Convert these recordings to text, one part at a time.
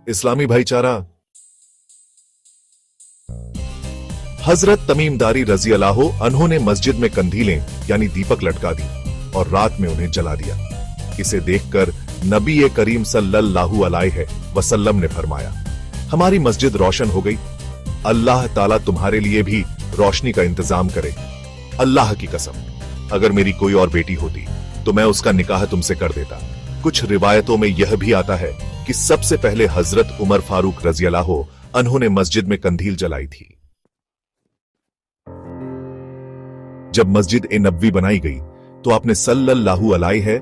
इस्लामी भाईचारा। हजरत तमीमदारी रजी अल्लाह अन्हु ने मस्जिद में कंधीलें यानी दीपक लटका दी और रात में उन्हें जला दिया। इसे देखकर नबी करीम सल्लल्लाहु अलैहि वसल्लम ने फरमाया, हमारी मस्जिद रोशन हो गई, अल्लाह ताला तुम्हारे लिए भी रोशनी का इंतजाम करे। अल्लाह की कसम, अगर मेरी कोई और बेटी होती तो मैं उसका निकाह तुमसे कर देता। कुछ रिवायतों में यह भी आता है कि सबसे पहले हजरत उमर फारूक रजी अल्लाह अन्हु ने मस्जिद में कंधील जलाई थी। जब मस्जिद ए नबवी बनाई गई तो आपने सल्लल्लाहु अलैहि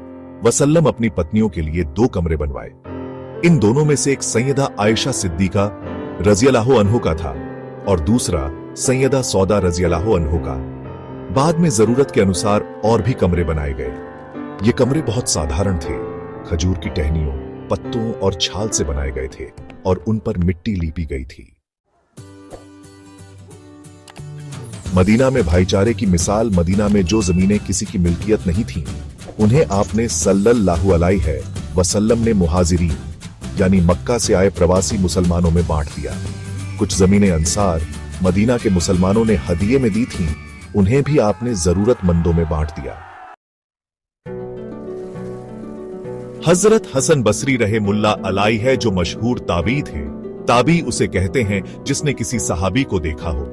वसल्लम अपनी पत्नियों के लिए 2 कमरे बनवाए। इन दोनों में से एक सैयदा आयशा सिद्दीका रजी अल्लाह अन्हु का था और दूसरा सैयदा सौदा रजी अल्लाह अन्हु का। बाद में जरूरत के अनुसार और भी कमरे बनाए गए। ये कमरे बहुत साधारण थे, खजूर की टहनियों, पत्तों और छाल से बनाए गए थे और उन पर मिट्टी लीपी गई थी। मदीना में भाईचारे की मिसाल, मदीना में जो जमीनें किसी की मिल्कियत नहीं थीं, उन्हें आपने सल्लल्लाहु अलैहि वसल्लम ने मुहाजिरीन यानी मक्का से आए प्रवासी मुसलमानों में बांट दिया। कुछ जमीनें अंसार मदीना के मुसलमानों ने हदिये में दी थीं, उन्हें भी आपने जरूरतमंदों में बांट दिया। हजरत हसन बसरी रहे मुल्ला अलाई है जो मशहूर ताबी थे। ताबी उसे कहते हैं जिसने किसी सहाबी को देखा हो।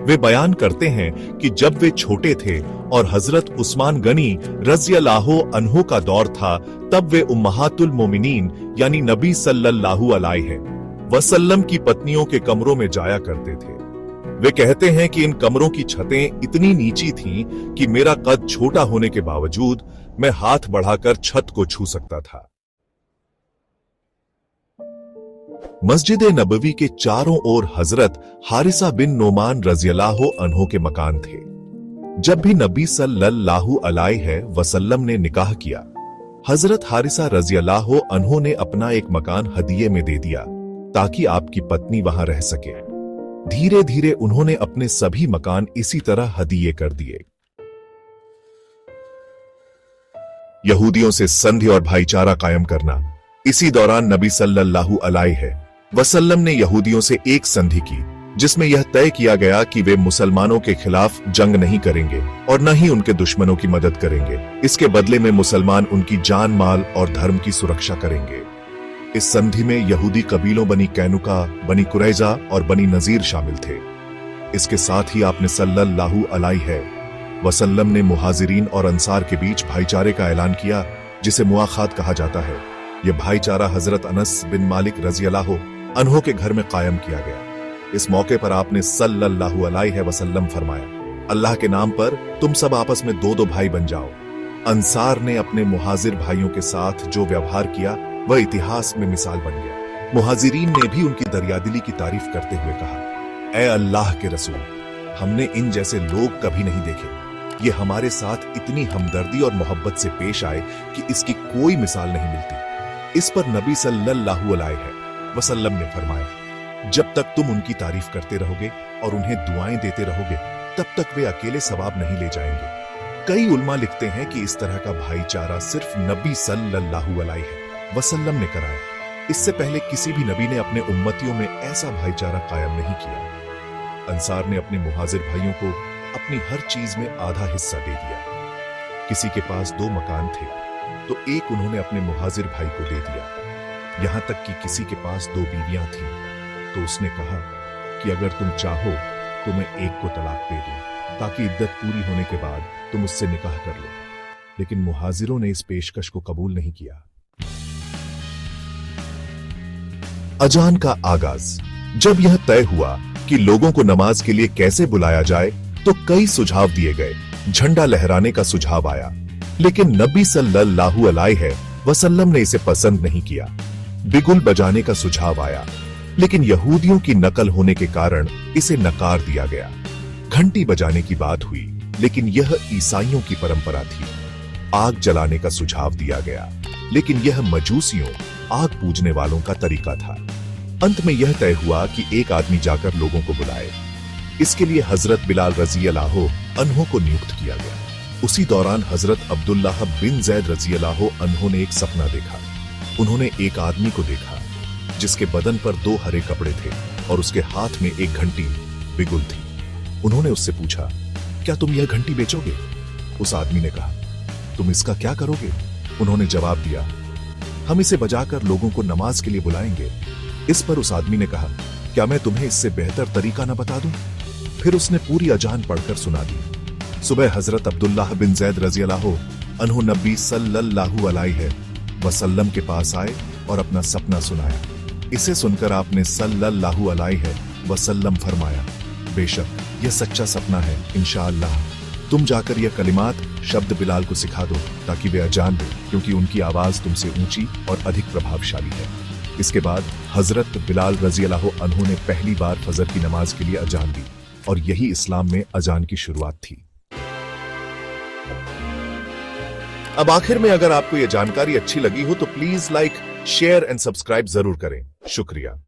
वे बयान करते हैं कि जब वे छोटे थे और हजरत उस्मान गनी रज़ी अल्लाह अन्हु का दौर था, तब वे उम्महातुल मोमिनीन यानी नबी सल्लल्लाहु अलैहि वसल्लम की पत्नियों के कमरों में जाया करते थे। वे कहते हैं कि इन कमरों की छतें इतनी नीची थीं कि मेरा कद छोटा होने के बावजूद मैं हाथ बढ़ाकर छत को छू सकता था। मस्जिद नबवी के चारों ओर हजरत हारिसा बिन नोमान रज़ी अल्लाह अन्हु के मकान थे। जब भी नबी सल्लल्लाहु अलैहि वसल्लम ने निकाह किया, हजरत हारिसा रज़ी अल्लाह अन्हु ने अपना एक मकान हदिये में दे दिया ताकि आपकी पत्नी वहां रह सके। धीरे धीरे उन्होंने अपने सभी मकान इसी तरह हदिये कर दिए। यहूदियों से संधि और भाईचारा कायम करना। इसी दौरान नबी सल्लल्लाहु अलैहि वसल्लम ने यहूदियों से एक संधि की जिसमें यह तय किया गया कि वे मुसलमानों के खिलाफ जंग नहीं करेंगे और न ही उनके दुश्मनों की मदद करेंगे। इसके बदले में मुसलमान उनकी जान, माल और धर्म की सुरक्षा करेंगे। इस संधि में यहूदी कबीलों बनी कैनुका, बनी कुरैजा और बनी नजीर शामिल थे। इसके साथ ही आपने सल्लल्लाहु अलैहि वसल्लम ने मुहाजिरीन और अंसार के बीच भाईचारे का ऐलान किया जिसे मुआखात कहा जाता है। यह भाईचारा हजरत अनस बिन मालिक रजी अल्लाह अन्हु के घर में कायम किया गया। इस मौके पर आपने सल्लल्लाहु अलैहि वसल्लम फरमाया, अल्लाह के नाम पर तुम सब आपस में 2-2 भाई बन जाओ। अंसार ने अपने मुहाजिर भाइयों के साथ जो व्यवहार किया वह इतिहास में मिसाल बन गया। मुहाजिरीन ने भी उनकी दरियादिली की तारीफ करते हुए कहा, ऐ अल्लाह के रसूल, हमने इन जैसे लोग कभी नहीं देखे। ये हमारे साथ इतनी हमदर्दी और मोहब्बत से पेश आए कि इसकी कोई मिसाल नहीं मिलती। इस पर नबी सल्लल्लाहु अलैहि वसल्लम ने फरमाया, जब तक तुम उनकी तारीफ करते रहोगे और उन्हें दुआएं देते रहोगे, तब तक वे अकेले सवाब नहीं ले जाएंगे। कई उलमा लिखते हैं कि इस तरह का भाईचारा सिर्फ नबी सल्लल्लाहु अलैहि वसल्लम ने कराया। इससे पहले किसी भी नबी ने अपने उम्मतियों में ऐसा भाईचारा कायम नहीं किया। अंसार ने अपने मुहाजिर भाइयों को अपनी हर चीज में आधा हिस्सा दे दिया। किसी के पास 2 मकान थे तो एक उन्होंने अपने मुहाजिर भाई को दे दिया। यहां तक कि किसी के पास 2 बीवियां थीं तो उसने कहा कि अगर तुम चाहो तो मैं एक को तलाक दे दूं ताकि इद्दत पूरी होने के बाद तुम उससे निकाह कर लो। लेकिन मुहाजिरों ने इस पेशकश को कबूल नहीं किया। अजान का आगाज। जब यह तय हुआ कि लोगों को नमाज के लिए कैसे बुलाया जाए तो कई सुझाव दिए गए। झंडा लहराने का सुझाव आया, लेकिन नबी सल्लल्लाहु अलैहि वसल्लम ने इसे पसंद नहीं किया। बिगुल बजाने का सुझाव आया, लेकिन यहूदियों की नकल होने के कारण इसे नकार दिया गया। घंटी बजाने की बात हुई, लेकिन यह ईसाइयों की परंपरा थी। आग जलाने का सुझाव दिया गया, लेकिन यह मजूसियों, आग पूजने वालों का तरीका था। अंत में यह तय हुआ कि एक आदमी जाकर लोगों को बुलाए। इसके लिए हजरत बिलाल रजी अल्लाह अन्हु को नियुक्त किया गया। उसी दौरान हजरत अब्दुल्लाह बिन जैद रजी अल्लाह अन्हु ने एक सपना देखा। उन्होंने एक आदमी को देखा जिसके बदन पर 2 हरे कपड़े थे और उसके हाथ में एक घंटी बिगुल थी। उन्होंने उससे पूछा, क्या तुम यह घंटी बेचोगे? उस आदमी ने कहा, तुम इसका क्या करोगे? उन्होंने जवाब दिया, हम इसे बजाकर लोगों को नमाज के लिए बुलाएंगे। इस पर उस आदमी ने कहा, क्या मैं तुम्हें इससे बेहतर तरीका न बता दूं? फिर उसने पूरी अजान पढ़कर सुना दी। सुबह हजरत अब्दुल्लाह बिन जैद रजी अल्लाहु अन्हु नबी सल्लल्लाहु अलैहि वसल्लम के पास आए और अपना सपना सुनाया। इसे सुनकर आपने सल्लल्लाहु अलैहि वसल्लम फरमाया, बेशक यह सच्चा सपना है, इंशाअल्लाह तुम जाकर यह कलिमात शब्द बिलाल को सिखा दो ताकि वे अजान दें, क्योंकि उनकी आवाज तुमसे ऊंची और अधिक प्रभावशाली है। इसके बाद हजरत बिलाल रजी अल्लाहु अन्हु ने पहली बार फजर की नमाज के लिए अजान दी और यही इस्लाम में अजान की शुरुआत थी। अब आखिर में अगर आपको यह जानकारी अच्छी लगी हो तो please like, share and subscribe जरूर करें। शुक्रिया।